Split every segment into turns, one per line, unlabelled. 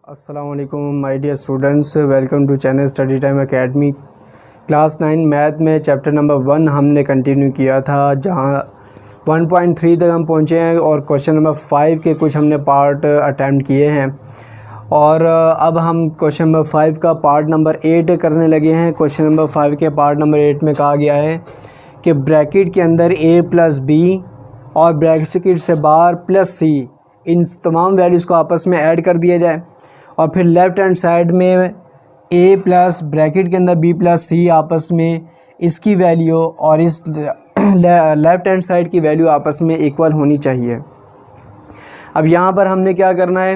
अस्सलाम वालेकुम my dear students, welcome to channel study time academy. Class 9 math में chapter number 1 हमने continue किया था, जहां 1.3 तक हम पहुंचे हैं और क्वेश्चन नंबर 5 के कुछ हमने पार्ट अटैम्प्ट किए हैं। और अब हम क्वेश्चन नंबर 5 का पार्ट नंबर 8 करने लगे हैं। क्वेश्चन नंबर 5 के पार्ट नंबर 8 में कहा गया है कि ब्रैकेट के अंदर a प्लस बी और ब्रैकेट से बाहर प्लस सी, इन तमाम वैल्यूज़ को आपस में ऐड कर दिया जाए और फिर लेफ़्ट हैंड साइड में a प्लस ब्रैकेट के अंदर b प्लस सी आपस में इसकी वैल्यू और इस लेफ़्ट हैंड साइड की वैल्यू आपस में इक्वल होनी चाहिए। अब यहाँ पर हमने क्या करना है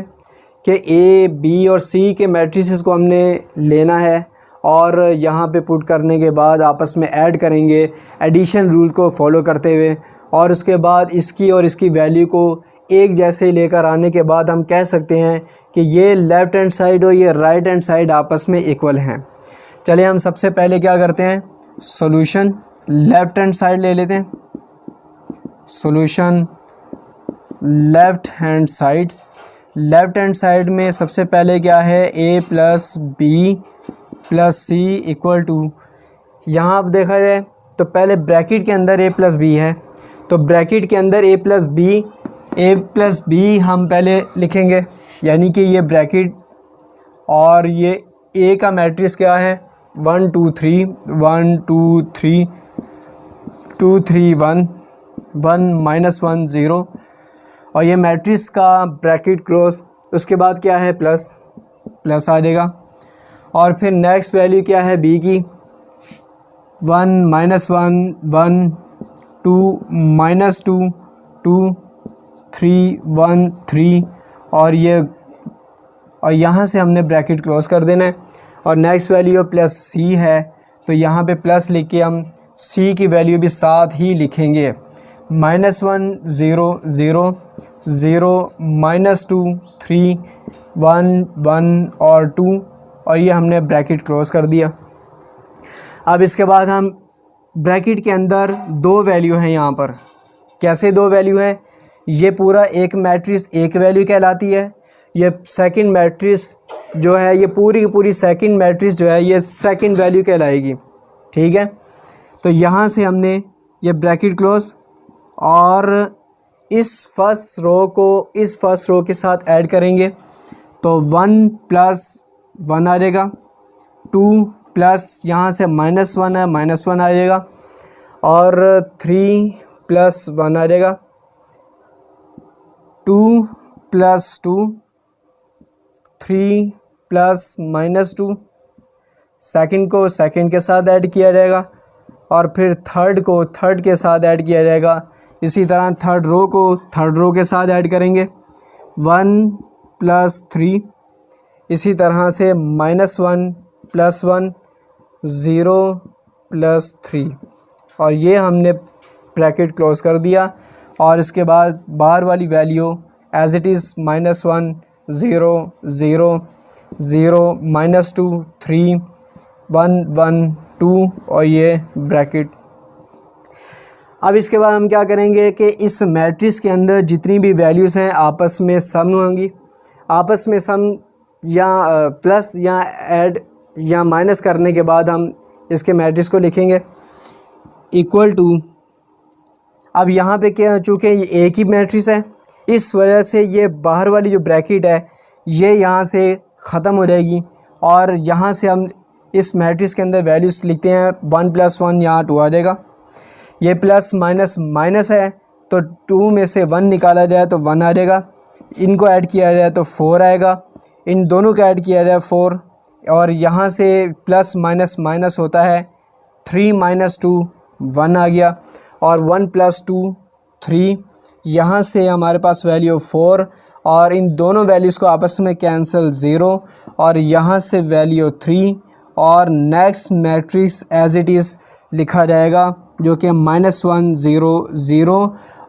कि a, b और c के मैट्रिसेस को हमने लेना है और यहाँ पे पुट करने के बाद आपस में ऐड करेंगे एडिशन रूल को फॉलो करते हुए, और उसके बाद इसकी और इसकी वैल्यू को एक जैसे लेकर आने के बाद हम कह सकते हैं कि ये लेफ़्ट हैंड साइड और ये राइट हैंड साइड आपस में इक्वल हैं। चलिए हम सबसे पहले क्या करते हैं, सॉल्यूशन लेफ़्ट हैंड साइड ले लेते हैं। Solution left hand side, left hand side में सबसे पहले क्या है, a plus B plus C equal to, यहाँ आप देखा जाए तो पहले ब्रैकेट के अंदर a प्लस बी है, तो ब्रैकेट के अंदर a प्लस बी हम पहले लिखेंगे, यानी कि ये ब्रैकेट और ये a का मैट्रिक्स क्या है 1 2 3 1 2 3 2 3 1 1 -1 0, और ये मैट्रिक्स का ब्रैकेट क्लोज। उसके बाद क्या है प्लस आ जाएगा, और फिर नेक्स्ट वैल्यू क्या है b की 1 -1 1 2 -2 2 3 1 3, और यहाँ से हमने ब्रैकेट क्लोज कर देना है। और नेक्स्ट वैल्यू प्लस सी है, तो यहाँ पे प्लस लिख के हम सी की वैल्यू भी साथ ही लिखेंगे। -1 0 0 0 -2 3 1 1 और 2, और ये हमने ब्रैकेट क्लोज कर दिया। अब इसके बाद हम ब्रैकेट के अंदर दो वैल्यू हैं, यहाँ पर कैसे दो वैल्यू है, ये पूरा एक मैट्रिक्स एक वैल्यू कहलाती है, ये सेकंड मैट्रिक्स जो है ये पूरी की पूरी सेकंड मैट्रिक्स जो है ये सेकंड वैल्यू कहलाएगी। ठीक है, तो यहाँ से हमने ये ब्रैकेट क्लोज और इस फर्स्ट रो को इस फर्स्ट रो के साथ ऐड करेंगे, तो 1 + 1 आ जाएगा, 2 प्लस यहाँ से -1 है -1 आ जाएगा, और 3 + 1 आ जाएगा, 2 + 2 3 + -2, सेकंड को सेकंड के साथ ऐड किया जाएगा, और फिर थर्ड को थर्ड के साथ ऐड किया जाएगा। इसी तरह थर्ड रो को थर्ड रो के साथ ऐड करेंगे, 1 + 3, इसी तरह से -1 + 1 0 + 3, और ये हमने ब्रैकेट क्लोज कर दिया। और इसके बाद बाहर वाली वैल्यू एज इट इज़ -1 0 0 0 -2 3 1 1 2, और ये ब्रैकेट। अब इसके बाद हम क्या करेंगे कि इस मैट्रिक्स के अंदर जितनी भी वैल्यूज़ हैं आपस में सम होंगी, आपस में सम या प्लस या ऐड या माइनस करने के बाद हम इसके मैट्रिक्स को लिखेंगे इक्वल टू। अब यहाँ पे क्या, चूँकि ये एक ही मैट्रिक्स है, इस वजह से ये बाहर वाली जो ब्रैकेट है ये यहाँ से ख़त्म हो जाएगी, और यहाँ से हम इस मैट्रिक्स के अंदर वैल्यूज़ लिखते हैं 1 + 1, यहाँ 2 आ जाएगा। ये प्लस माइनस माइनस है, तो 2 में से 1 निकाला जाए तो 1 आ जाएगा, इनको ऐड किया जाए तो 4 आएगा, इन दोनों का ऐड किया जाए 4, और यहाँ से प्लस माइनस माइनस होता है, 3 - 2 1 आ गया, और 1 + 2 3, यहाँ से हमारे पास वैल्यू 4, और इन दोनों वैल्यूज़ को आपस में कैंसिल 0, और यहाँ से वैल्यू 3, और next matrix as it is लिखा जाएगा जो कि -1 0 0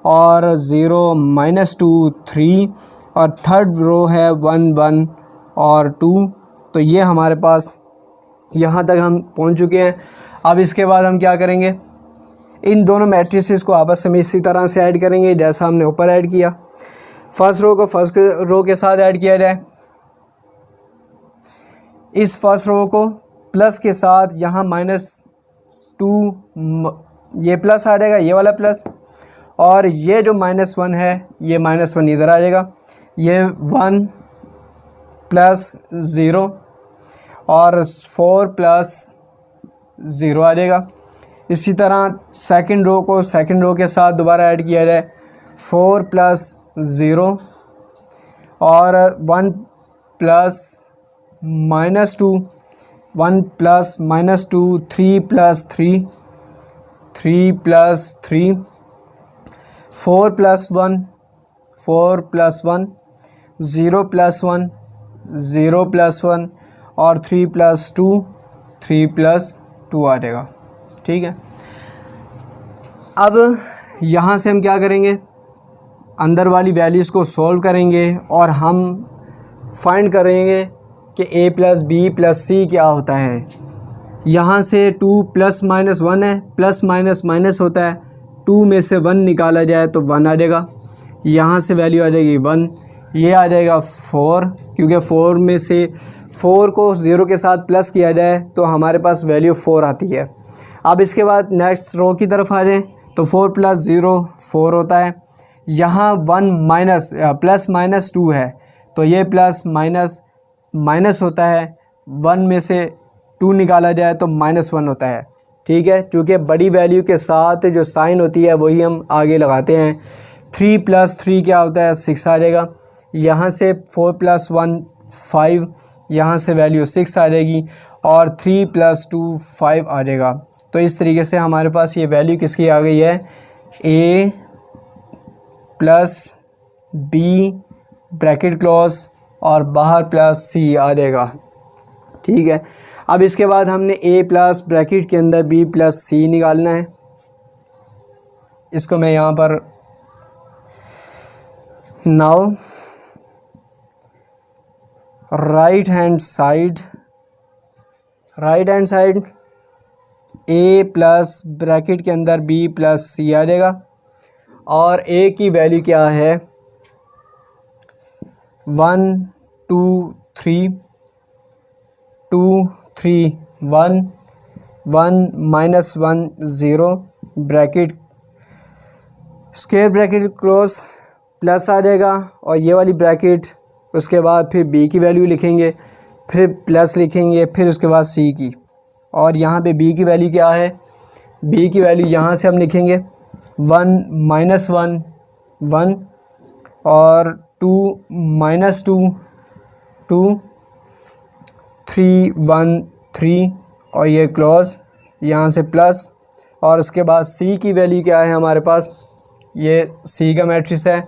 और 0 -2 3, और थर्ड रो है 1 1 और 2। तो ये हमारे पास यहाँ तक हम पहुँच चुके हैं। अब इसके बाद हम क्या करेंगे, इन दोनों मैट्रिसेस को आपस में इसी तरह से ऐड करेंगे जैसा हमने ऊपर ऐड किया। फर्स्ट रो को फर्स्ट रो के साथ ऐड किया जाए, इस फर्स्ट रो को प्लस के साथ यहाँ -2 ये प्लस आ जाएगा, ये वाला प्लस, और ये जो -1 है ये -1 इधर आ जाएगा, ये 1 + 0 और 4 + 0 आ जाएगा। इसी तरह सेकंड रो को सेकंड रो के साथ दोबारा ऐड किया जाए, 4 + 0 और 1 + -2, 1 + -2, 3 + 3, 3 + 3, 4 + 1, 4 + 1, 0 + 1, 0 + 1 और 3 + 2, 3 + 2 आ जाएगा। ठीक है, अब यहाँ से हम क्या करेंगे, अंदर वाली वैल्यूज़ को सॉल्व करेंगे और हम फाइंड करेंगे कि a + b + c क्या होता है। यहाँ से 2 ± 1 है, प्लस माइनस माइनस होता है, 2 में से 1 निकाला जाए तो 1 आ जाएगा, यहाँ से वैल्यू आ जाएगी 1, ये आ जाएगा 4, क्योंकि 4 में से 4 को 0 के साथ प्लस किया जाए तो हमारे पास वैल्यू 4 आती है। अब इसके बाद नेक्स्ट रो की तरफ आ जाएं तो 4 + 0 4 होता है, यहाँ 1 माइनस प्लस -2 है तो ये प्लस माइनस माइनस होता है, 1 में से 2 निकाला जाए तो -1 होता है। ठीक है, चूँकि बड़ी वैल्यू के साथ जो साइन होती है वही हम आगे लगाते हैं। 3 + 3 क्या होता है, 6 आ जाएगा, यहाँ से 4 + 1 5, यहाँ से वैल्यू 6 आ जाएगी और 3 + 2 5 आ जाएगा। तो इस तरीके से हमारे पास ये वैल्यू किसकी आ गई है, a + b ब्रैकेट क्लोज और बाहर +c आ जाएगा। ठीक है, अब इसके बाद हमने a प्लस ब्रैकेट के अंदर b + c निकालना है। इसको मैं यहाँ पर now right hand side a plus bracket के अंदर b + c आ जाएगा और a की वैल्यू क्या है 1 2 3 2 3 1 1 -1 0 bracket square bracket close plus आ जाएगा और ये वाली ब्रैकेट, उसके बाद फिर b की वैल्यू लिखेंगे, फिर प्लस लिखेंगे, फिर उसके बाद c की, और यहाँ पे b की वैल्यू क्या है, b की वैल्यू यहाँ से हम लिखेंगे 1 -1 1 और 2 -2 2 3 1 3 और ये क्लोज यहाँ से प्लस, और उसके बाद c की वैल्यू क्या है हमारे पास, ये c का मैट्रिक्स है,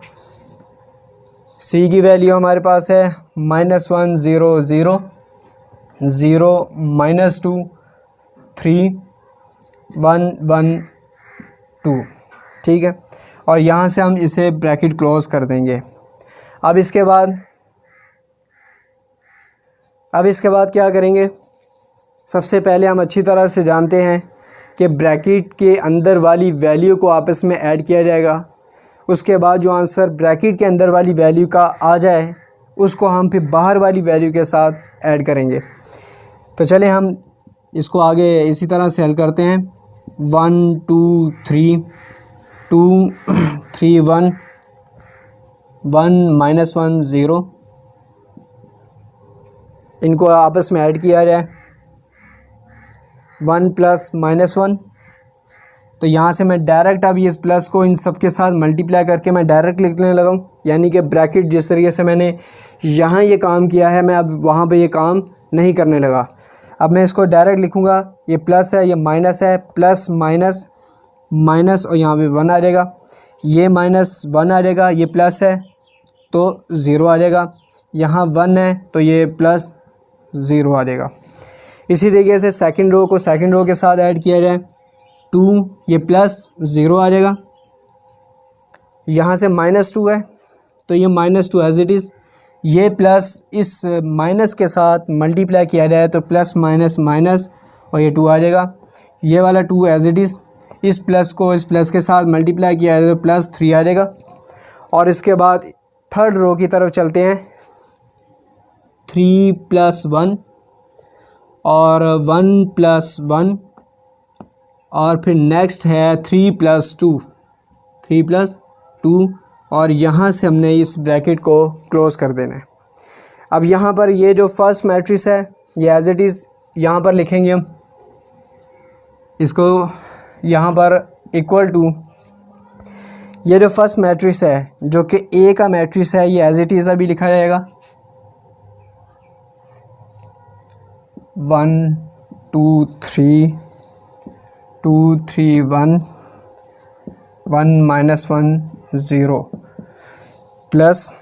c की वैल्यू हमारे पास है -1 0 0 0 -2 3 1 1 2। ठीक है, और यहाँ से हम इसे ब्रैकेट क्लोज कर देंगे। अब इसके बाद क्या करेंगे, सबसे पहले हम अच्छी तरह से जानते हैं कि ब्रैकेट के अंदर वाली वैल्यू को आपस में ऐड किया जाएगा, उसके बाद जो आंसर ब्रैकेट के अंदर वाली वैल्यू का आ जाए उसको हम फिर बाहर वाली वैल्यू के साथ ऐड करेंगे। तो चलें हम इसको आगे इसी तरह से हल करते हैं। 1 2 3 2 3 1 1 -1 0, इनको आपस में ऐड किया जाए, 1 + -1, तो यहाँ से मैं डायरेक्ट अब इस प्लस को इन सब के साथ मल्टीप्लाई करके मैं डायरेक्ट लिखने लगा हूँ, यानी कि ब्रैकेट जिस तरीके से मैंने यहाँ ये काम किया है मैं अब वहाँ पे ये काम नहीं करने लगा। अब मैं इसको डायरेक्ट लिखूँगा, ये प्लस है, ये माइनस है, प्लस माइनस माइनस और यहाँ पे 1 आ जाएगा, ये -1 आ जाएगा, ये प्लस है तो 0 आ जाएगा, यहाँ 1 है तो ये +0 आ जाएगा। इसी तरीके से सेकंड रो को सेकंड रो के साथ ऐड किया जाए, 2 ये +0 आ जाएगा, यहाँ से -2 है तो ये -2 एज इट इज़, ये प्लस इस माइनस के साथ मल्टीप्लाई किया जाए तो प्लस माइनस माइनस और ये 2 आ जाएगा, ये वाला 2 एज इट इज़, इस प्लस को इस प्लस के साथ मल्टीप्लाई किया जाए तो +3 आ जाएगा। और इसके बाद थर्ड रो की तरफ चलते हैं, 3 + 1 और 1+1 और फिर नेक्स्ट है 3+2 और यहाँ से हमने इस ब्रैकेट को क्लोज़ कर देना है। अब यहाँ पर ये जो फर्स्ट मैट्रिक्स है ये एज इट इज़ यहाँ पर लिखेंगे हम इसको, यहाँ पर इक्वल टू ये जो फर्स्ट मैट्रिक्स है जो कि ए का मैट्रिक्स है ये एज इट इज़ अभी लिखा जाएगा 1 2 3 2 3 1 1 -1 0 प्लस।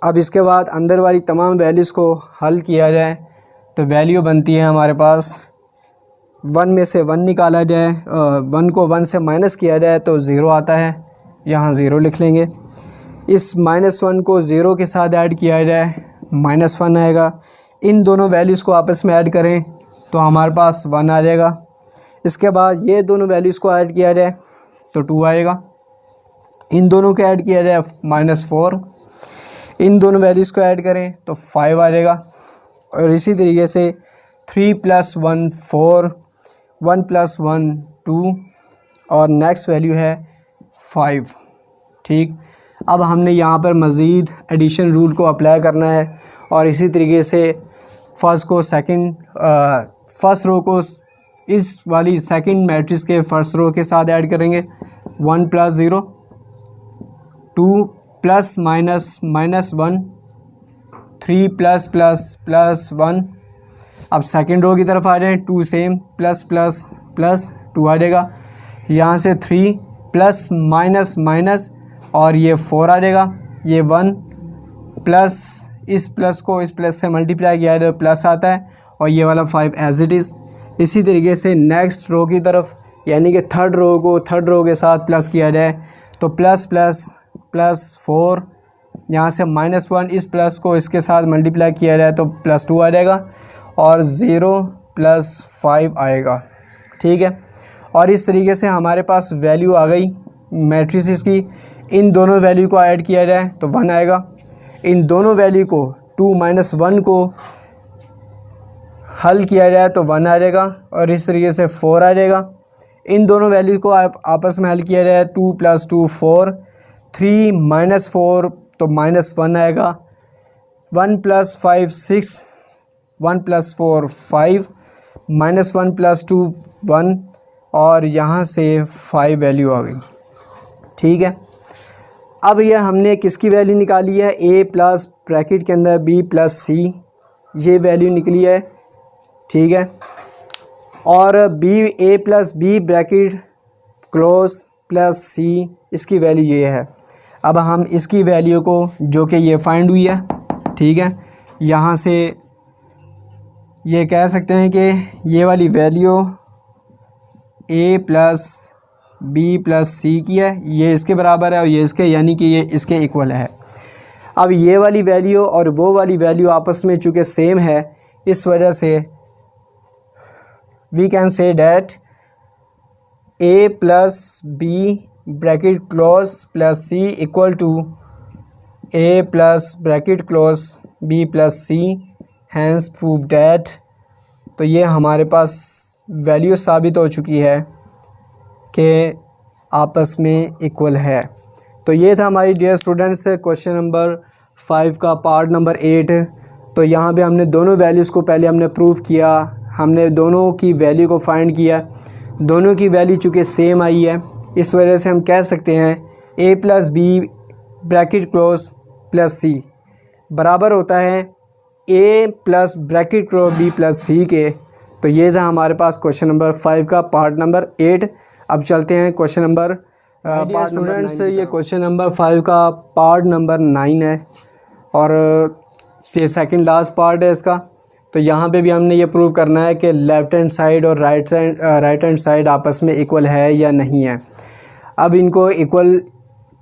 अब इसके बाद अंदर वाली तमाम वैल्यूज़ को हल किया जाए तो वैल्यू बनती है हमारे पास 1 में से 1 निकाला जाए, 1 को 1 से माइनस किया जाए तो 0 आता है, यहाँ 0 लिख लेंगे। इस -1 को 0 के साथ ऐड किया जाए -1 आएगा। इन दोनों वैल्यूज़ को आपस में ऐड करें तो हमारे पास 1 आ जाएगा। इसके बाद ये दोनों वैल्यूज़ को ऐड किया जाए तो 2 आएगा। इन दोनों को ऐड किया जाए -4, इन दोनों वैल्यूज़ को ऐड करें तो 5 आ जाएगा। और इसी तरीके से 3 + 1 4, 1 + 1 2 और नेक्स्ट वैल्यू है 5। ठीक, अब हमने यहाँ पर मज़ीद एडिशन रूल को अप्लाई करना है और इसी तरीके से फर्स्ट रो को इस वाली सेकंड मैट्रिक्स के फर्स्ट रो के साथ ऐड करेंगे 1 + 0 2 + -1 3 ++ 1। अब सेकंड रो की तरफ आ जाएँ 2 सेम ++ 2 आ जाएगा। यहाँ से 3 +- और ये 4 आ जाएगा। ये 1 प्लस इस प्लस को इस प्लस से मल्टीप्लाई किया जाए तो प्लस आता है और ये वाला 5 एज इट इज़। इसी तरीके से नेक्स्ट रो की तरफ यानी कि थर्ड रो के साथ प्लस किया जाए तो +++4, यहाँ से -1 इस प्लस को इसके साथ मल्टीप्लाई किया जाए तो +2 आ जाएगा और 0 + 5 आएगा। ठीक है, और इस तरीके से हमारे पास वैल्यू आ गई मैट्रिसेस की। इन दोनों वैल्यू को ऐड किया जाए तो 1 आएगा। इन दोनों वैल्यू को 2 - 1 को हल किया जाए तो 1 आ जाएगा और इस तरीके से 4 आ जाएगा। इन दोनों वैल्यू को आपस में हल किया जाए 2 + 2 4, 3 - 4 तो -1 आएगा। 1 + 5 6, 1 + 4 5, -1 + 2 1 और यहाँ से 5 वैल्यू आ गई। ठीक है, अब यह हमने किसकी वैल्यू निकाली है, a प्लस ब्रैकेट के अंदर b + c, ये वैल्यू निकली है। ठीक है, और a + b bracket close plus c इसकी वैल्यू ये है। अब हम इसकी वैल्यू को जो कि ये फाइंड हुई है, ठीक है, यहाँ से ये कह सकते हैं कि ये वाली वैल्यू a + b + c की है, ये इसके बराबर है और ये इसके, यानी कि ये इसके इक्वल है। अब ये वाली वैल्यू और वो वाली वैल्यू आपस में चूँकि सेम है, इस वजह से we can say that a + b bracket close plus c equal to a + bracket close b + c, hence prove that. तो ये हमारे पास वैल्यू साबित हो चुकी है कि आपस में इक्वल है। तो ये था हमारी डियर स्टूडेंट्स क्वेश्चन नंबर 5 का पार्ट नंबर 8। तो यहाँ पे हमने दोनों वैल्यूज़ को पहले हमने प्रूव किया, हमने दोनों की वैल्यू को फाइंड किया। दोनों की वैल्यू चूँकि सेम आई है, इस वजह से हम कह सकते हैं a + b bracket close plus c बराबर होता है a + bracket close b + c के। तो ये था हमारे पास क्वेश्चन नंबर 5 का पार्ट नंबर 8। अब चलते हैं क्वेश्चन नंबर पार्ट स्टूडेंट्स, ये क्वेश्चन नंबर 5 का पार्ट नंबर 9 है और ये सेकंड लास्ट पार्ट है इसका। तो यहाँ पे भी हमने ये प्रूव करना है कि लेफ़्ट हैंड साइड और राइट हैंड साइड आपस में इक्वल है या नहीं है। अब इनको इक्वल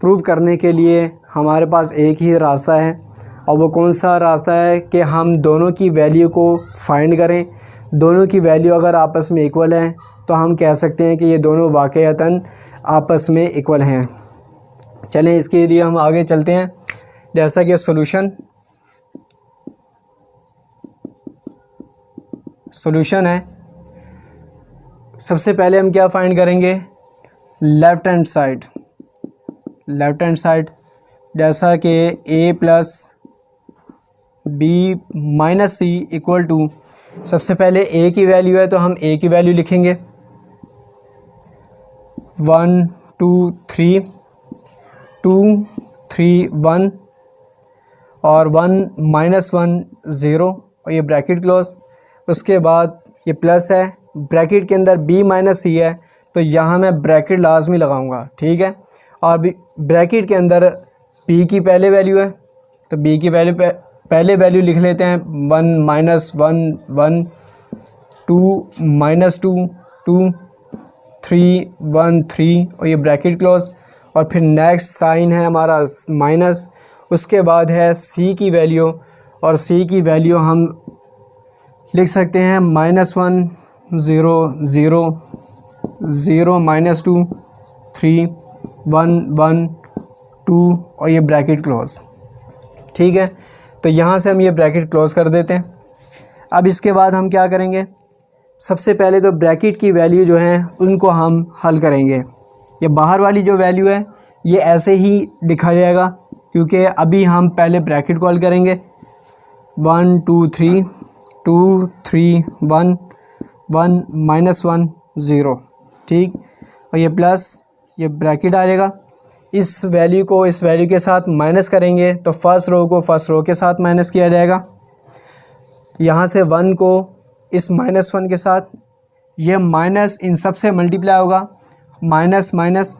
प्रूव करने के लिए हमारे पास एक ही रास्ता है, और वो कौन सा रास्ता है कि हम दोनों की वैल्यू को फाइंड करें। दोनों की वैल्यू अगर आपस में इक्वल है तो हम कह सकते हैं कि ये दोनों वाक़ईतन आपस में इक्वल हैं। चलें, इसके लिए हम आगे चलते हैं। जैसा कि सॉल्यूशन है। सबसे पहले हम क्या फाइंड करेंगे, लेफ़्ट हैंड साइड जैसा कि a plus B minus C equal to, सबसे पहले a की वैल्यू है तो हम a की वैल्यू लिखेंगे 1 2 3 2 3 1 और 1 माइनस 1 0 और ये ब्रैकेट क्लोज। उसके बाद ये प्लस है, ब्रैकेट के अंदर b माइनस सी है तो यहाँ मैं ब्रैकेट लाजमी लगाऊंगा, ठीक है। और ब्रैकेट के अंदर p की पहले वैल्यू है तो b की वैल्यू पहले वैल्यू लिख लेते हैं 1 माइनस 1 1 2 माइनस 2 2 3 1 3 और ये ब्रैकेट क्लोज। और फिर नेक्स्ट साइन है हमारा माइनस, उसके बाद है c की वैल्यू और c की वैल्यू हम लिख सकते हैं -1 0 0 0 माइनस 2 3 1 1 2 और ये ब्रैकेट क्लोज, ठीक है। तो यहाँ से हम ये ब्रैकेट क्लोज कर देते हैं। अब इसके बाद हम क्या करेंगे, सबसे पहले तो ब्रैकेट की वैल्यू जो हैं उनको हम हल करेंगे। ये बाहर वाली जो वैल्यू है ये ऐसे ही लिखा जाएगा क्योंकि अभी हम पहले ब्रैकेट को हल करेंगे। 1 2 3 2 3 1 1 माइनस 1 0, ठीक। और ये प्लस ये ब्रैकेट आ जाएगा। इस वैल्यू को इस वैल्यू के साथ माइनस करेंगे तो फर्स्ट रो को फर्स्ट रो के साथ माइनस किया जाएगा। यहाँ से 1 को इस -1 के साथ, ये माइनस इन सब से मल्टीप्लाई होगा, माइनस माइनस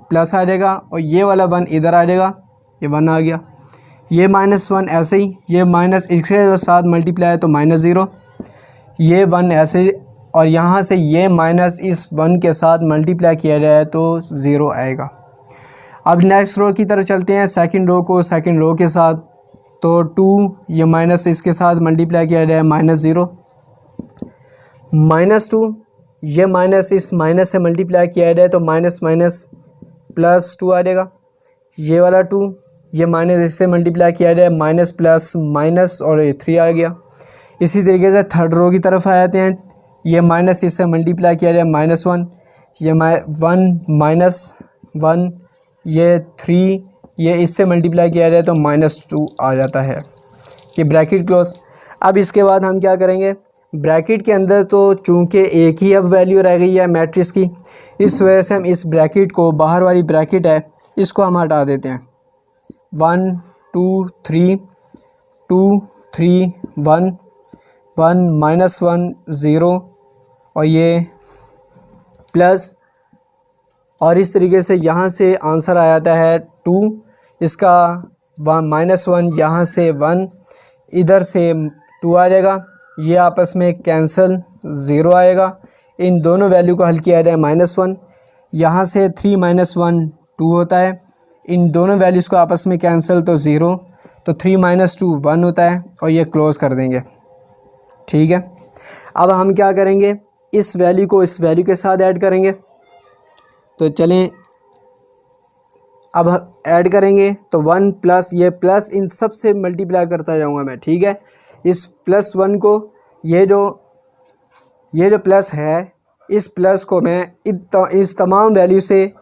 प्लस आ जाएगा और ये वाला 1 इधर आ जाएगा, ये 1 आ गया। ये -1 ऐसे ही, ये माइनस इसके साथ मल्टीप्लाई है तो -0, ये 1 ऐसे, और यहाँ से ये माइनस इस 1 के साथ मल्टीप्लाई किया जाए तो 0 आएगा। अब नेक्स्ट रो की तरफ चलते हैं, सेकंड रो को सेकंड रो के साथ, तो 2 ये माइनस इसके साथ मल्टीप्लाई किया जाए -0 -2, ये माइनस इस माइनस से मल्टीप्लाई किया जाए तो माइनस माइनस प्लस 2 आ जाएगा। ये वाला 2 ये माइनस इससे मल्टीप्लाई किया जाए माइनस प्लस माइनस और ये 3 आ गया। इसी तरीके से थर्ड रो की तरफ आ जाते हैं, ये माइनस इससे मल्टीप्लाई किया जाए -1, ये 1 माइनस 1, ये 3, ये इससे मल्टीप्लाई किया जाए तो -2 आ जाता है। ये ब्रैकेट क्लोज। अब इसके बाद हम क्या करेंगे, ब्रैकेट के अंदर तो चूँकि एक ही अब वैल्यू रह गई है मैट्रिक्स की, इस वजह से हम इस ब्रैकेट को, बाहर वाली ब्रैकेट है इसको हम हटा देते हैं। 1 2 3 2 3 1 1 -1 0 और ये प्लस, और इस तरीके से यहाँ से आंसर आ जाता है 2, इसका -1 यहाँ से 1, इधर से 2 आ जाएगा, ये आपस में कैंसिल 0 आएगा। इन दोनों वैल्यू को हल किया जाए -1, यहाँ से 3 - 1 2 होता है, इन दोनों वैल्यूज़ को आपस में कैंसिल तो 0, तो 3 - 2 1 होता है और ये क्लोज़ कर देंगे, ठीक है। अब हम क्या करेंगे, इस वैल्यू को इस वैल्यू के साथ ऐड करेंगे। तो चलें अब ऐड करेंगे तो 1 प्लस ये प्लस इन सब से मल्टीप्लाई करता जाऊंगा मैं, ठीक है। इस +1 को ये जो प्लस है, इस प्लस को मैं इस तमाम वैल्यू से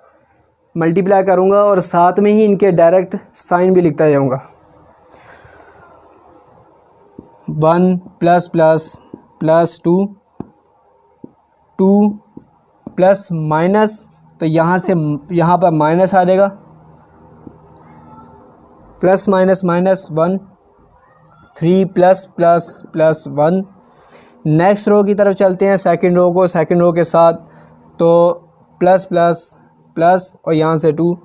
मल्टीप्लाई करूंगा और साथ में ही इनके डायरेक्ट साइन भी लिखता जाऊंगा। 1 plus plus plus 2 2 plus minus, तो यहाँ से यहाँ पर माइनस आ जाएगा, plus minus -1 3 plus plus plus 1। Next row की तरफ चलते हैं, सेकंड रो को सेकंड रो के साथ, तो प्लस प्लस प्लस और यहाँ से 2,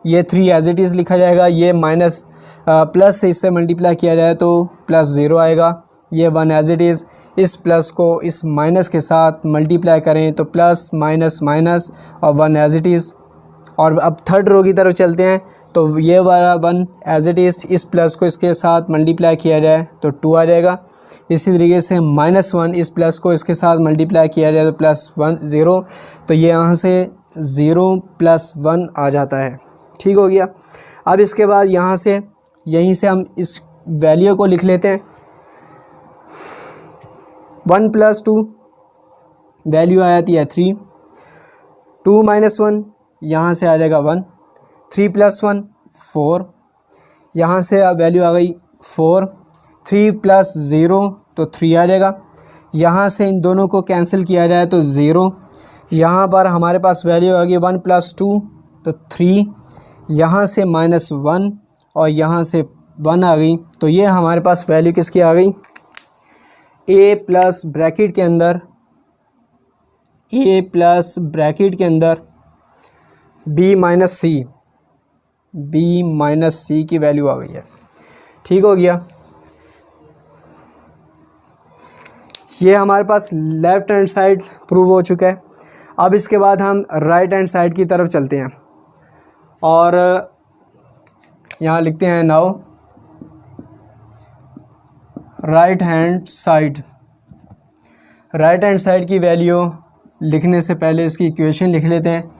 ये 3 एज इट इज़ लिखा जाएगा, ये माइनस प्लस से इससे मल्टीप्लाई किया जाए तो +0 आएगा, ये 1 एज इट इज़। इस प्लस को इस माइनस के साथ मल्टीप्लाई करें तो प्लस माइनस माइनस और 1 एज इट इज़। और अब थर्ड रो की तरफ चलते हैं, तो ये वाला 1 एज इट इज़, इस प्लस को इसके साथ मल्टीप्लाई किया जाए तो 2 आ जाएगा। इसी तरीके से -1 इस प्लस को इसके साथ मल्टीप्लाई किया जाए तो +1 0, तो ये यहाँ से 0 + 1 आ जाता है, ठीक हो गया। अब इसके बाद यहाँ से यहीं से हम इस वैल्यू को लिख लेते हैं, 1 + 2 वैल्यू आ जाती है 3, 2 - 1 यहाँ से आ जाएगा 1, 3 + 1 4, यहाँ से वैल्यू आ गई 4, 3 + 0 तो 3 आ जाएगा। यहाँ से इन दोनों को कैंसिल किया जाए तो 0, यहाँ पर हमारे पास वैल्यू आ गई 1 + 2 तो 3, यहाँ से -1 और यहाँ से 1 आ गई। तो ये हमारे पास वैल्यू किसकी आ गई, a प्लस ब्रैकेट के अंदर b माइनस सी की वैल्यू आ गई है। ठीक हो गया। ये हमारे पास लेफ़्ट हैंड साइड प्रूव हो चुका है। अब इसके बाद हम राइट हैंड साइड की तरफ चलते हैं और यहाँ लिखते हैं नाउ राइट हैंड साइड की वैल्यू लिखने से पहले इसकी इक्वेशन लिख लेते हैं।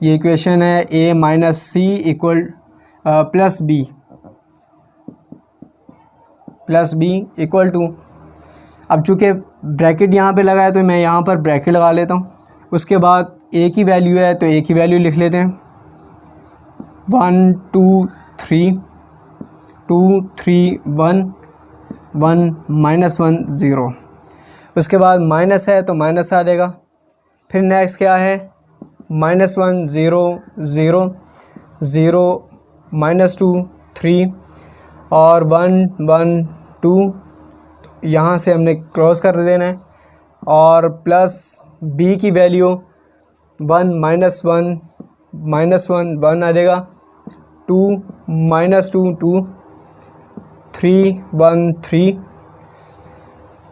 ये इक्वेशन है a minus C equal plus B equal to, अब चूँकि ब्रैकेट यहाँ पे लगा है तो मैं यहाँ पर ब्रैकेट लगा लेता हूँ। उसके बाद a की वैल्यू है तो a की वैल्यू लिख लेते हैं 1 2 3 2 3 1 1 -1 0। उसके बाद माइनस है तो माइनस आ जाएगा। फिर नेक्स्ट क्या है -1 0 0 0 -2 3 और 1 1 2, यहाँ से हमने क्रॉस कर देना है और प्लस b की वैल्यू 1 -1 1 आ जाएगा, 2 -2 2 3 1 3।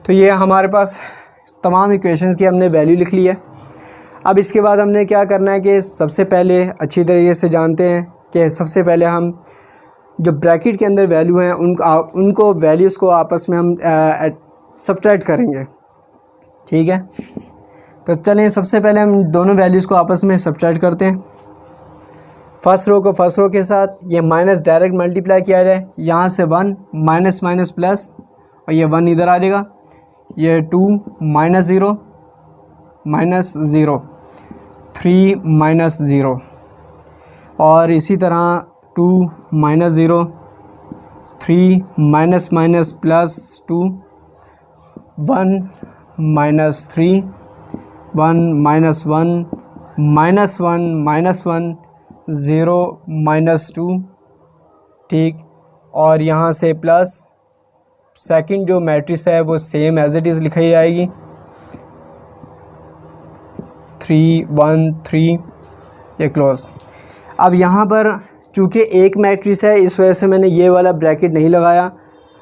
तो ये हमारे पास तमाम इक्वेशंस की हमने वैल्यू लिख ली है। अब इसके बाद हमने क्या करना है कि सबसे पहले अच्छी तरीके से जानते हैं कि सबसे पहले हम जो ब्रैकेट के अंदर वैल्यू हैं उनको वैल्यूज़ को आपस में हम सब्ट्रैक्ट करेंगे। ठीक है, तो चलें सबसे पहले हम दोनों वैल्यूज़ को आपस में सब्ट्रैक्ट करते हैं। फर्स्ट रो को फर्स्ट रो के साथ ये माइनस डायरेक्ट मल्टीप्लाई किया जाए, यहाँ से 1 माइनस माइनस प्लस और ये 1 इधर आ जाएगा, ये 2 -0 -0 3 -0 और इसी तरह 2 -0 3 माइनस प्लस 2 1 -3 1 -1 0 -2। ठीक, और यहाँ से प्लस सेकंड जो मैट्रिक्स है वो सेम एज इट इज़ लिखाई जाएगी 3 1 3, ये क्लोज। अब यहाँ पर चूँकि एक मैट्रिक्स है इस वजह से मैंने ये वाला ब्रैकेट नहीं लगाया।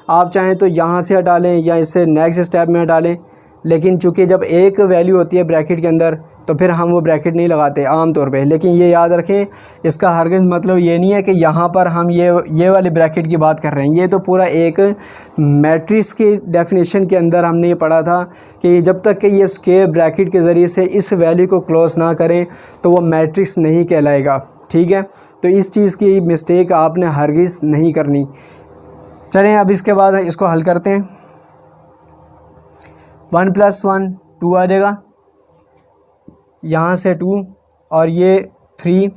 आप चाहें तो यहाँ से हटा लें या इसे नेक्स्ट स्टेप में हटा लें, लेकिन चूँकि जब एक वैल्यू होती है ब्रैकेट के अंदर तो फिर हम वो ब्रैकेट नहीं लगाते आम तौर पे। लेकिन ये याद रखें, इसका हरगिज़ मतलब ये नहीं है कि यहाँ पर हम ये वाले ब्रैकेट की बात कर रहे हैं। ये तो पूरा एक मैट्रिक्स की डेफिनेशन के अंदर हमने ये पढ़ा था कि जब तक कि ये स्क्वायर ब्रैकेट के ज़रिए से इस वैल्यू को क्लोज ना करें तो वो मैट्रिक्स नहीं कहलाएगा। ठीक है, तो इस चीज़ की मिस्टेक आपने हरगिज़ नहीं करनी। चलें अब इसके बाद इसको हल करते हैं। 1 + 1 2 आ जाएगा, यहाँ से 2 और ये 3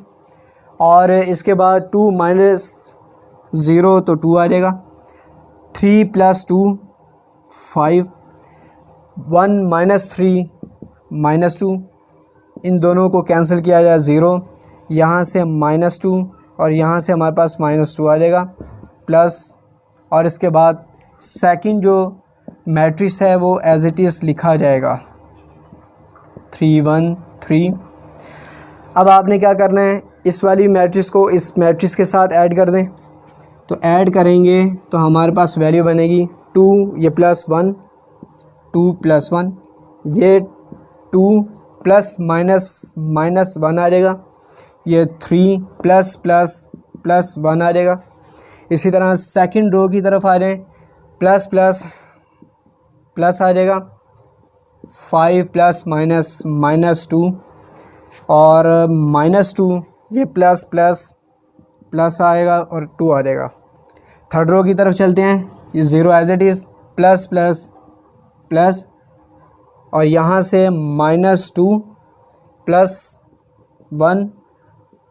और इसके बाद 2 -0 तो 2 आ जाएगा, 3 + 2 5 1 -3 -2, इन दोनों को कैंसिल किया जाए 0, यहाँ से -2 और यहाँ से हमारे पास -2 आ जाएगा प्लस, और इसके बाद सेकंड जो मैट्रिक्स है वो एज इट इज़ लिखा जाएगा 3 1 3। अब आपने क्या करना है, इस वाली मैट्रिक्स को इस मैट्रिक्स के साथ ऐड कर दें। तो ऐड करेंगे तो हमारे पास वैल्यू बनेगी 2, ये +1 2 + 1, ये 2 प्लस माइनस 1 आ जाएगा, ये 3 प्लस 1 आ जाएगा। इसी तरह सेकंड रो की तरफ आ जाए, प्लस आ जाएगा, 5 ± -2 और -2, ये प्लस आएगा और 2 आ जाएगा। थर्ड रो की तरफ चलते हैं, ये 0 एज इट इज़, प्लस और यहाँ से -2 + 1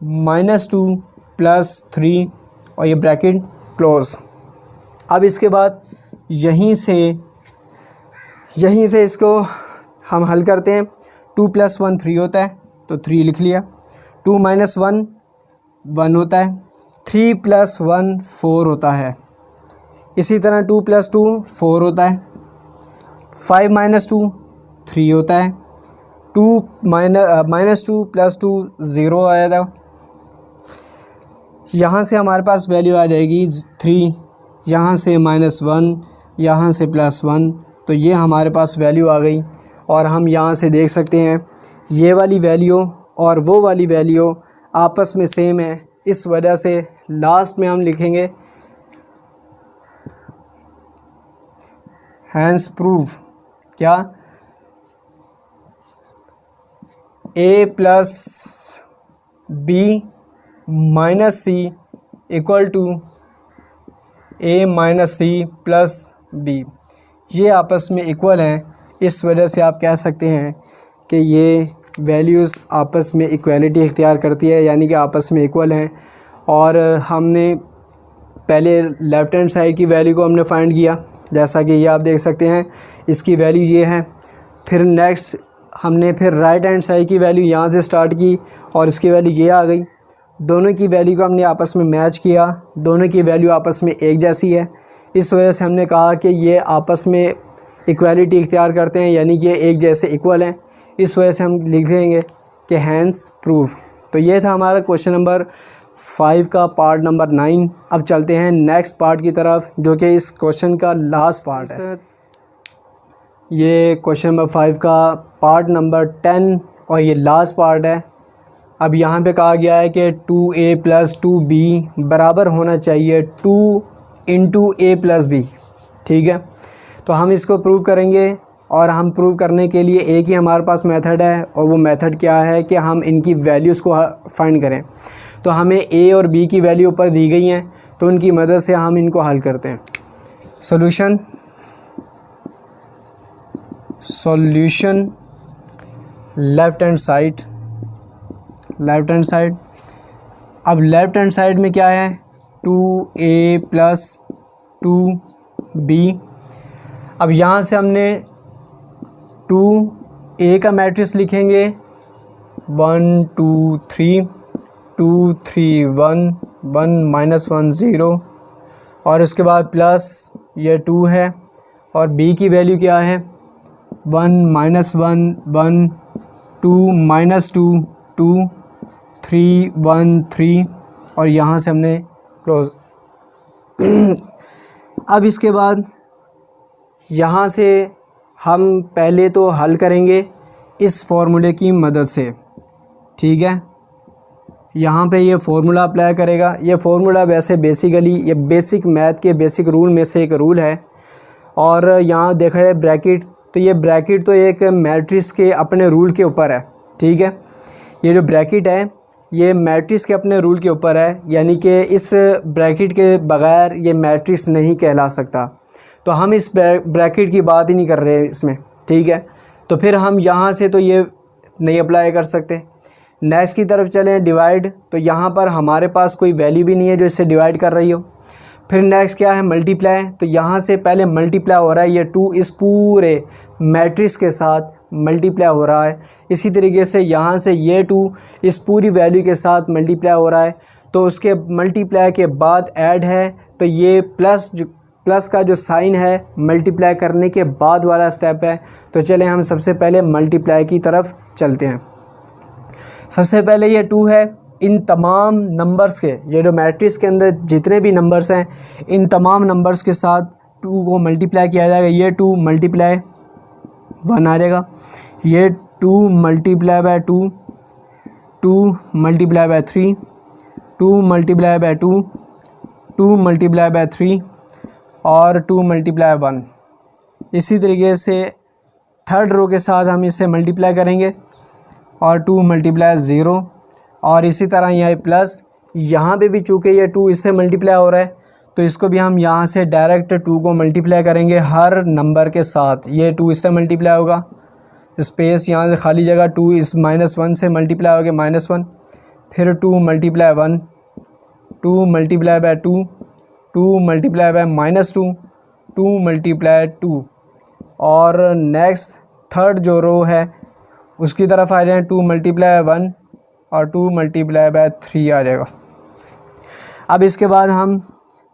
-2 + 3 और ये ब्रैकेट क्लोज। अब इसके बाद यहीं से इसको हम हल करते हैं। 2 + 1 3 होता है, तो 3 लिख लिया। 2 - 1 1 होता है। 3 + 1 4 होता है। इसी तरह 2 + 2 4 होता है। 5 - 2 3 होता है। 2 -2 + 2 0 आया था। यहाँ से हमारे पास वैल्यू आ जाएगी 3, यहाँ से -1, यहाँ से +1, तो ये हमारे पास वैल्यू आ गई। और हम यहाँ से देख सकते हैं ये वाली वैल्यू और वो वाली वैल्यू आपस में सेम है। इस वजह से लास्ट में हम लिखेंगे हैंस प्रूफ क्या, A + B - C = A - C + B। ये आपस में इक्वल हैं। इस वजह से आप कह सकते हैं कि ये वैल्यूज़ आपस में इक्वलिटी इख्तियार करती है, यानी कि आपस में इक्वल हैं। और हमने पहले लेफ़्ट हैंड साइड की वैल्यू को हमने फाइंड किया, जैसा कि ये आप देख सकते हैं इसकी वैल्यू ये है। फिर नेक्स्ट हमने फिर राइट हैंड साइड की वैल्यू यहाँ से स्टार्ट की और इसकी वैल्यू ये आ गई। दोनों की वैल्यू को हमने आपस में मैच किया, दोनों की वैल्यू आपस में एक जैसी है। इस वजह से हमने कहा कि ये आपस में इक्वालिटी इख्तियार करते हैं, यानी कि एक जैसे इक्वल हैं। इस वजह से हम लिख लेंगे कि हैंस प्रूफ। तो ये था हमारा क्वेश्चन नंबर 5 का पार्ट नंबर 9। अब चलते हैं नेक्स्ट पार्ट की तरफ, जो कि इस क्वेश्चन का लास्ट पार्ट है। ये क्वेश्चन नंबर 5 का पार्ट नंबर 10 और ये लास्ट पार्ट है। अब यहाँ पे कहा गया है कि 2A + 2B बराबर होना चाहिए 2 × A + B। ठीक है, तो हम इसको प्रूव करेंगे। और हम प्रूव करने के लिए एक ही हमारे पास मेथड है, और वो मेथड क्या है कि हम इनकी वैल्यूज़ को फाइंड करें। तो हमें A और B की वैल्यू ऊपर दी गई हैं, तो उनकी मदद से हम इनको हल करते हैं। Solution left hand side. अब लेफ़्ट हैंड साइड में क्या है, 2A + 2B। अब यहाँ से हमने 2A का मैट्रिक्स लिखेंगे 1 2 3, 2 3 1 1 -1 0, और उसके बाद प्लस ये 2 है। और B की वैल्यू क्या है, 1 -1 1 2 -2 2 3 1 3, और यहाँ से हमने क्लोज। अब इसके बाद यहाँ से हम पहले तो हल करेंगे इस फॉर्मूले की मदद से। ठीक है, यहाँ पे ये फार्मूला अप्लाई करेगा। ये फार्मूला वैसे बेसिकली ये बेसिक मैथ के बेसिक रूल में से एक रूल है। और यहाँ देखा जाए ब्रैकेट, तो ये ब्रैकेट तो एक मैट्रिक्स के अपने रूल के ऊपर है। ठीक है, ये जो ब्रैकेट है ये मैट्रिक्स के अपने रूल के ऊपर है, यानी कि इस ब्रैकेट के बग़ैर ये मैट्रिक्स नहीं कहला सकता। तो हम इस ब्रैकेट की बात ही नहीं कर रहे इसमें। ठीक है, तो फिर हम यहाँ से तो ये नहीं अप्लाई कर सकते। नेक्स्ट की तरफ चलें, डिवाइड। तो यहाँ पर हमारे पास कोई वैल्यू भी नहीं है जो इससे डिवाइड कर रही हो। फिर नेक्स्ट क्या है, मल्टीप्लाई। तो यहाँ से पहले मल्टीप्लाई हो रहा है, ये 2 इस पूरे मैट्रिक्स के साथ मल्टीप्लाई हो रहा है। इसी तरीके से यहाँ से ये 2 इस पूरी वैल्यू के साथ मल्टीप्लाई हो रहा है। तो उसके मल्टीप्लाई के बाद ऐड है, तो ये प्लस का जो साइन है मल्टीप्लाई करने के बाद वाला स्टेप है। तो चलें हम सबसे पहले मल्टीप्लाई की तरफ चलते हैं। सबसे पहले ये 2 है, इन तमाम नंबर्स के, ये जो मैट्रिक्स के अंदर जितने भी नंबर्स हैं, इन तमाम नंबर्स के साथ 2 को मल्टीप्लाई किया जाएगा। ये 2 मल्टीप्लाई 1 आ जाएगा, ये 2 multiply by 2, 2 multiply by 3, 2 multiply by 2, 2 multiply by 3 और 2 मल्टीप्लाई 1। इसी तरीके से थर्ड रो के साथ हम इसे मल्टीप्लाई करेंगे और 2 मल्टीप्लाई 0, और इसी तरह यह प्लस यहाँ पे भी चूँकि ये 2 इससे मल्टीप्लाई हो रहा है, तो इसको भी हम यहाँ से डायरेक्ट 2 को मल्टीप्लाई करेंगे हर नंबर के साथ। ये 2 इससे मल्टीप्लाई होगा, स्पेस यहाँ से खाली जगह 2 इस -1 से मल्टीप्लाई हो गया -1, फिर 2 multiply 1, 2 multiply by 2, 2 multiply by -2, 2 multiply 2, और नेक्स्ट थर्ड जो रो है उसकी तरफ आ जाए 2 मल्टीप्लाई 1 और 2 मल्टीप्लाई बाय 3 आ जाएगा। अब इसके बाद हम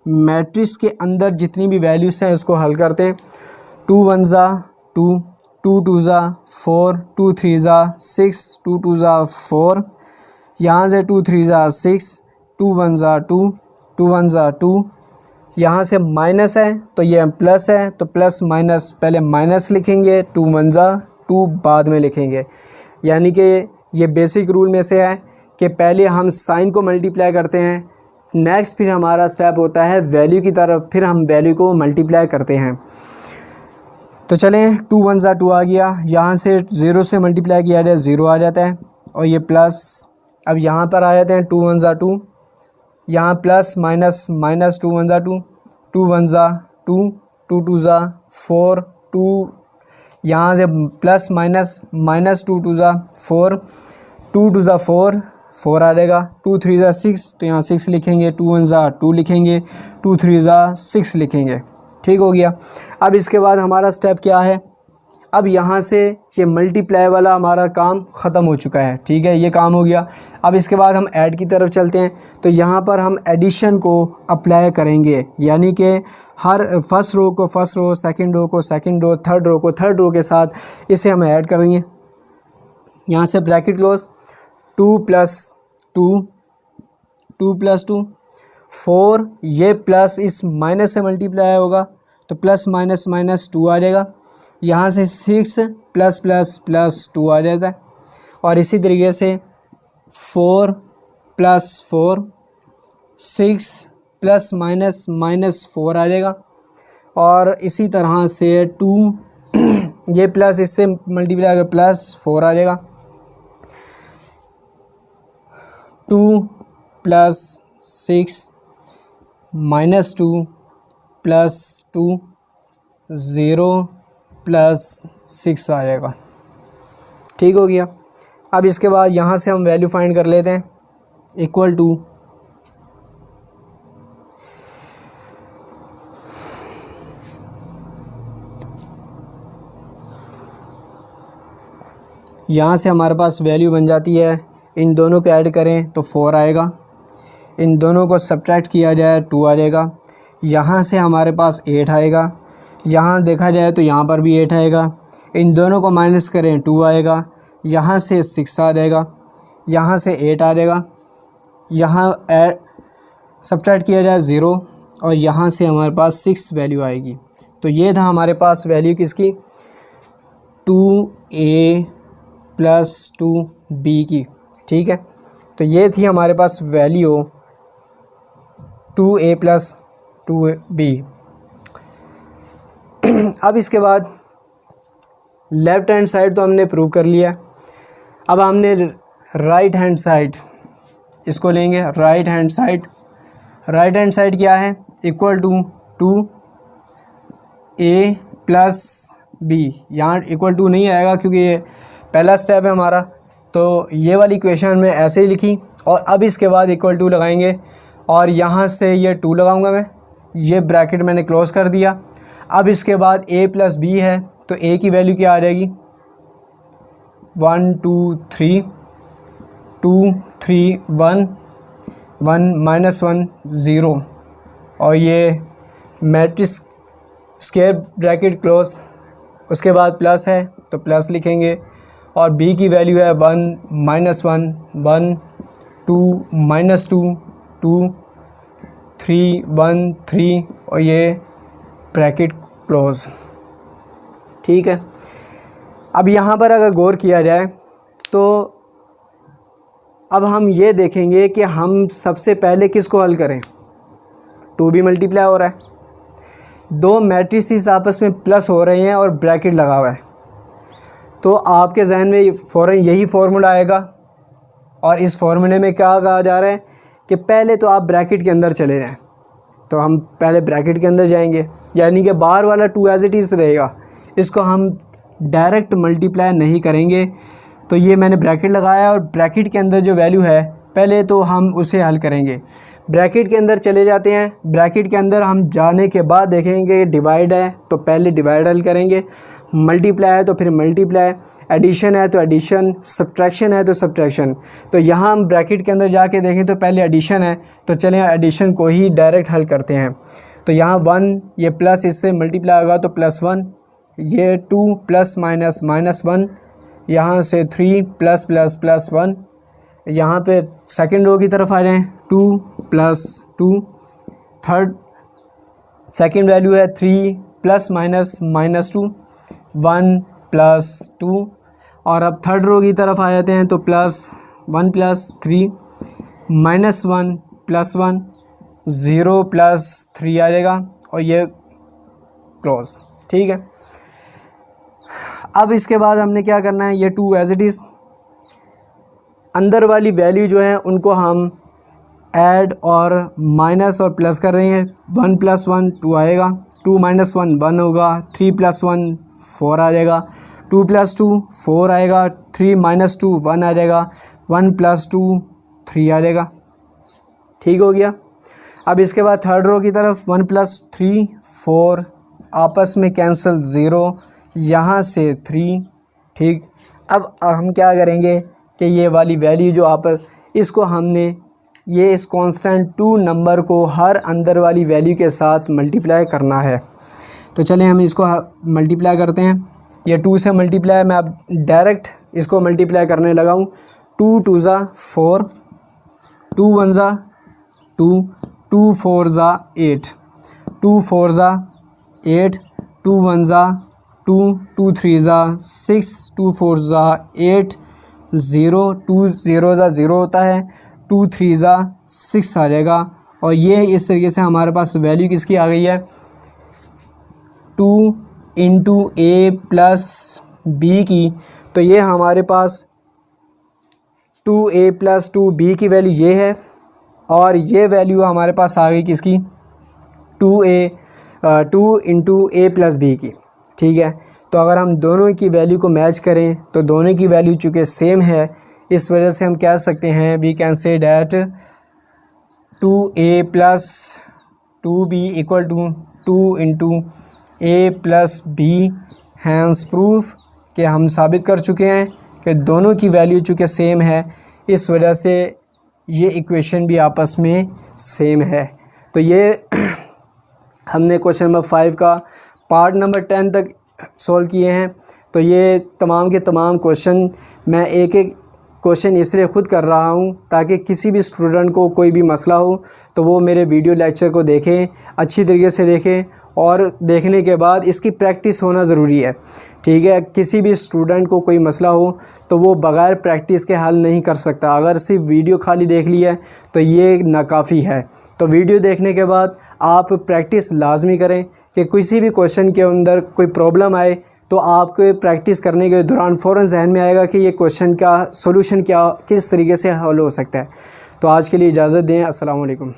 मैट्रिक्स के अंदर जितनी भी वैल्यूज़ हैं उसको हल करते हैं। 2 1 ज़ा 2, 2 2 ज़ा 4, 2 3 ज़ा 6, 2 2 ज़ा 4, यहाँ से 2 3 ज़ा 6, 2 1 ज़ा 2, 2 1 ज़ा 2, यहाँ से माइनस है तो ये प्लस है, तो प्लस माइनस पहले माइनस लिखेंगे, 2 1 ज़ा 2 बाद में लिखेंगे। यानी कि ये बेसिक रूल में से है कि पहले हम साइन को मल्टीप्लाई करते हैं, नेक्स्ट फिर हमारा स्टेप होता है वैल्यू की तरफ, फिर हम वैल्यू को मल्टीप्लाई करते हैं। तो चलें 2 1 ज़ा 2 आ गया, यहाँ से 0 से मल्टीप्लाई किया जाए 0 आ जाता है, और ये प्लस अब यहाँ पर आ जाते हैं 2 1 ज़ा 2, यहाँ प्लस माइनस माइनस 2 1 ज़ा 2, 2 1 ज़ा 2, 2 2 ज़ा 4, 2 यहाँ से प्लस माइनस माइनस 2 2 ज़ा 4, 2 2 ज़ा 4, 4 आ जाएगा, 2 3 ज़ा 6 तो यहाँ 6 लिखेंगे, 2 1 ज़ा 2 लिखेंगे, 2 3 ज़ा 6 लिखेंगे। ठीक हो गया। अब इसके बाद हमारा स्टेप क्या है, अब यहाँ से ये मल्टीप्लाई वाला हमारा काम ख़त्म हो चुका है। ठीक है, ये काम हो गया। अब इसके बाद हम ऐड की तरफ चलते हैं, तो यहाँ पर हम एडिशन को अप्लाई करेंगे, यानी कि हर फर्स्ट रो को फर्स्ट रो, सेकंड रो को सेकंड रो, थर्ड रो को थर्ड रो के साथ इसे हम ऐड करेंगे। यहाँ से ब्रैकेट क्लोज, 2 + 2, 2 + 2 4, ये प्लस इस माइनस से मल्टीप्लाई होगा तो प्लस माइनस माइनस 2 आ जाएगा, यहाँ से 6 प्लस प्लस प्लस 2 आ जाता है, और इसी तरीके से 4 + 4, 6 प्लस माइनस माइनस 4 आ जाएगा, और इसी तरह से 2 ये प्लस इससे मल्टीप्लाई होगा +4 आ जाएगा, 2 + 6 -2 + 2 0 + 6 आ जाएगा। ठीक हो गया। अब इसके बाद यहाँ से हम वैल्यू फाइंड कर लेते हैं, इक्वल टू यहाँ से हमारे पास वैल्यू बन जाती है, इन दोनों को ऐड करें तो 4 आएगा, इन दोनों को सब्ट्रैक्ट किया जाए 2 आ जाएगा, यहाँ से हमारे पास 8 आएगा, यहाँ देखा जाए तो यहाँ पर भी 8 आएगा, इन दोनों को माइनस करें 2 आएगा, यहाँ से 6 आ जाएगा, यहाँ से 8 आ जाएगा, यहाँ सब्ट्रैक्ट किया जाए 0, और यहाँ से हमारे पास 6 वैल्यू आएगी। तो ये था हमारे पास वैल्यू किसकी, 2a + 2b की। ठीक है, तो ये थी हमारे पास वैल्यू 2a + 2b। अब इसके बाद लेफ़्ट हैंड साइड तो हमने प्रूव कर लिया, अब हमने राइट हैंड साइड इसको लेंगे। राइट हैंड साइड क्या है, इक्वल टू 2a + b। यहाँ इक्वल टू नहीं आएगा क्योंकि ये पहला स्टेप है हमारा, तो ये वाली इक्वेशन में ऐसे ही लिखी, और अब इसके बाद इक्वल टू लगाएंगे, और यहाँ से ये 2 लगाऊंगा मैं, ये ब्रैकेट मैंने क्लोज कर दिया। अब इसके बाद a + b है, तो a की वैल्यू क्या आ जाएगी, 1 2 3, 2 3 1 1 -1 0, और ये मैट्रिक्स स्क्वायर ब्रैकेट क्लोज, उसके बाद प्लस है तो प्लस लिखेंगे, और b की वैल्यू है 1 -1 1 2 -2 2 3 1 3, और ये ब्रैकेट क्लोज। ठीक है, अब यहाँ पर अगर गौर किया जाए तो अब हम ये देखेंगे कि हम सबसे पहले किसको हल करें। 2b मल्टीप्लाई हो रहा है, दो मैट्रिसेस आपस में प्लस हो रहे हैं और ब्रैकेट लगा हुआ है, तो आपके जहन में फ़ौरन यही फार्मूला आएगा, और इस फार्मूले में क्या कहा जा रहा है कि पहले तो आप ब्रैकेट के अंदर चले जाएं। तो हम पहले ब्रैकेट के अंदर जाएंगे, यानी कि बाहर वाला 2 एज इट इज़ रहेगा, इसको हम डायरेक्ट मल्टीप्लाई नहीं करेंगे। तो ये मैंने ब्रैकेट लगाया और ब्रैकेट के अंदर जो वैल्यू है पहले तो हम उसे हल करेंगे। ब्रैकेट के अंदर चले जाते हैं। ब्रैकेट के अंदर हम जाने के बाद देखेंगे डिवाइड है तो पहले डिवाइड हल करेंगे, मल्टीप्लाई है तो फिर मल्टीप्लाई, एडिशन है तो एडिशन, सब्ट्रैक्शन है तो सब्ट्रैक्शन। तो यहाँ हम ब्रैकेट के अंदर जाके देखें तो पहले एडिशन है तो चलें एडिशन को ही डायरेक्ट हल करते हैं। तो यहाँ 1 ये प्लस इससे मल्टीप्लाई होगा तो +1, ये 2 प्लस माइनस -1, यहाँ से 3 प्लस प्लस प्लस 1। यहाँ पे सेकंड रो की तरफ आ जाएँ 2 + 2, थर्ड सेकंड वैल्यू है 3 प्लस माइनस -2, 1 + 2। और अब थर्ड रो की तरफ आ जाते हैं तो +1 + 3 -1 + 1, 0 + 3 आ जाएगा और ये क्लोज। ठीक है, अब इसके बाद हमने क्या करना है, ये 2 एज इट इज़, अंदर वाली वैल्यू जो है उनको हम ऐड और माइनस और प्लस कर देंगे। 1 + 1 2 आएगा, 2 - 1 1 होगा, 3 + 1 4 आ जाएगा, 2 + 2 4 आएगा, 3 - 2 1 आ जाएगा, 1 + 2 3 आ जाएगा। ठीक हो गया। अब इसके बाद थर्ड रो की तरफ 1 + 3 4, आपस में कैंसिल 0, यहाँ से 3। ठीक, अब हम क्या करेंगे कि ये वाली वैल्यू जो आप इसको हमने ये इस कांस्टेंट 2 नंबर को हर अंदर वाली वैल्यू के साथ मल्टीप्लाई करना है। तो चलें हम इसको मल्टीप्लाई करते हैं। ये 2 से मल्टीप्लाई मैं अब डायरेक्ट इसको मल्टीप्लाई करने लगा हूँ। 2 × 2 = 4, 2 × 1 = 2, 2 × 4 = 8, 2 × 4 = 8, 2 × 1 = 2, 2 × 3 = 6, 2 × 4 = 8, 0, 2 0 = 0 होता है, 2 × 3 = 6 आ जाएगा। और ये इस तरीके से हमारे पास वैल्यू किसकी आ गई है, 2 × a + b की। तो ये हमारे पास 2a + 2b की वैल्यू ये है और ये वैल्यू हमारे पास आ गई किसकी, 2 × a + b की। ठीक है, तो अगर हम दोनों की वैल्यू को मैच करें तो दोनों की वैल्यू चूँकि सेम है, इस वजह से हम कह सकते हैं we can say that 2a + 2b = 2 × a + b। Hence proof कि हम साबित कर चुके हैं कि दोनों की वैल्यू चूँकि सेम है, इस वजह से ये इक्वेशन भी आपस में सेम है। तो ये हमने क्वेश्चन नंबर 5 का पार्ट नंबर 10 तक सॉल्व किए हैं। तो ये तमाम के तमाम क्वेश्चन मैं एक एक क्वेश्चन इसलिए ख़ुद कर रहा हूँ ताकि किसी भी स्टूडेंट को कोई भी मसला हो तो वो मेरे वीडियो लेक्चर को देखें, अच्छी तरीके से देखें और देखने के बाद इसकी प्रैक्टिस होना ज़रूरी है। ठीक है, किसी भी स्टूडेंट को कोई मसला हो तो वो बग़ैर प्रैक्टिस के हल नहीं कर सकता। अगर सिर्फ वीडियो खाली देख ली है तो ये नाकाफ़ी है। तो वीडियो देखने के बाद आप प्रैक्टिस लाजमी करें कि किसी भी क्वेश्चन के अंदर कोई प्रॉब्लम आए तो आपको प्रैक्टिस करने के दौरान फ़ौरन जहन में आएगा कि ये क्वेश्चन का सॉल्यूशन क्या किस तरीके से हल हो सकता है। तो आज के लिए इजाज़त दें। अस्सलाम वालेकुम।